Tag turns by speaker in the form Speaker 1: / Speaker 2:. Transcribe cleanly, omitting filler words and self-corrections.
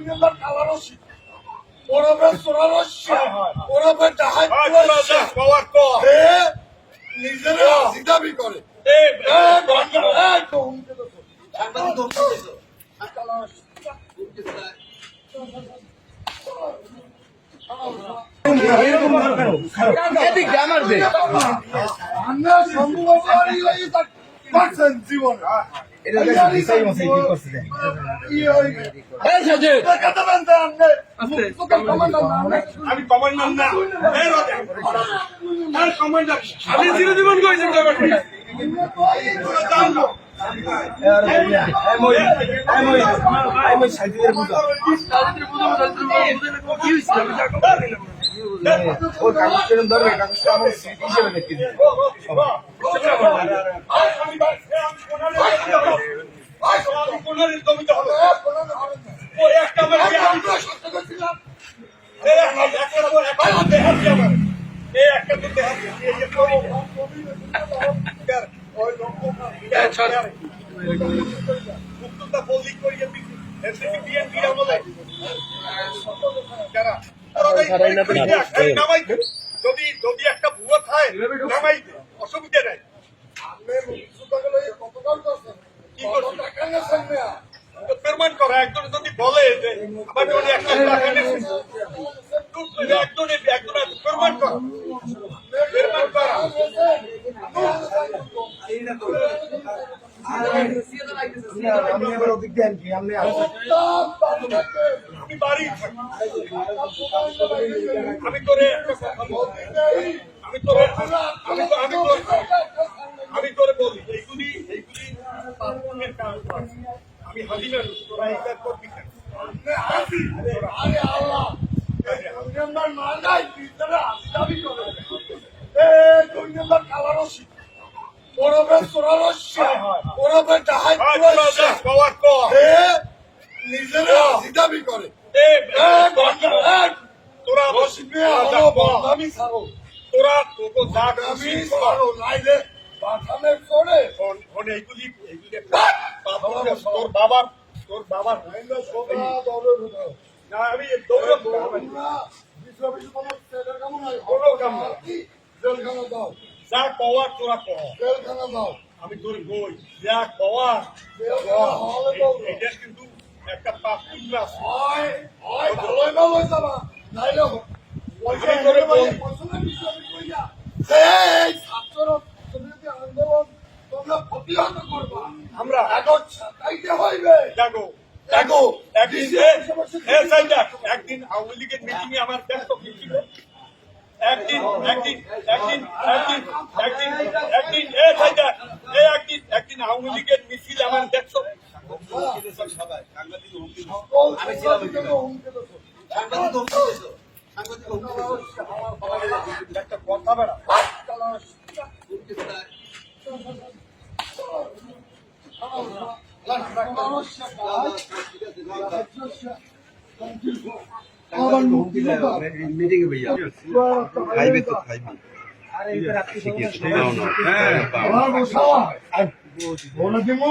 Speaker 1: দুনিয়ার কালারসি ওরবে সোরারসি ওরবে ডাহাই হে নিজেরা জিদাবি করে জীবন
Speaker 2: আমি কমান্ডার না কমান্ডার আমি চিরজীবন করেছি
Speaker 3: ওর কাগজ কেন ধরবে কাগজটা আমার স্মৃতি হিসেবে দেখতে দিই
Speaker 2: যদি একটা ভুয়া থাকে নামাই অসুবিধা নাই পেরমান করা একজন যদি বলে যে আমার জন্য 1 লাখ টাকা নিয়েছে একজন পেরমান করা
Speaker 3: আপনি এবার অধিক দেন কি আপনি
Speaker 2: আমি বাড়ি আমি তোরে আমি তোরে আমি তোরে বলি এইগুলি আমি হাজি না তোরা এটা করবি না
Speaker 1: আরে আল্লাহ দুনিয়ার মালাই ভিতরে জিদাবি করে দুনিয়ার কালারসি ওরবে সোরারসি ওরবে ডাহাই হে নিজেরা জিদাবি করে
Speaker 2: তোরা
Speaker 1: আমি ছাড়ো
Speaker 2: তোরা তোকে যা
Speaker 1: আমি ছাড়ো নাইলে বাথামে করে
Speaker 2: এইগুলি তোর বাবার না আমি দৌড় কোনো কাম না
Speaker 1: জেলখানা দাও
Speaker 2: যা কওয়ার তোরা কহ
Speaker 1: জেলখানা দাও
Speaker 2: আমি তোর বই যা কওয়ার
Speaker 1: জেলখানা হলে দাও
Speaker 2: এটা কিন্তু একটা পাপ ক্লাস
Speaker 1: হয় হয় ভালোই ভালোই যাবা নাইলে পয়সা
Speaker 2: আমি তোরে বলি।
Speaker 1: এই ছাত্র সমিতি আন্দোলন তোমরা প্রতিহত করবা
Speaker 2: আমরা
Speaker 1: এখন ছাতাইতে হইবে
Speaker 2: জাগো
Speaker 1: দেখো
Speaker 2: একদিন আওয়ামী লীগের মিটিং এ আমার ব্যস্ত ছিল একদিন আওয়ামী লীগের মিছিল আমার দেখছো একটা কথা বেড়া
Speaker 3: মিটিং এ भैया খাইবে তো খাইবে আরে এবার আপনি শিখিয়ে দাও না
Speaker 1: বলে দিমু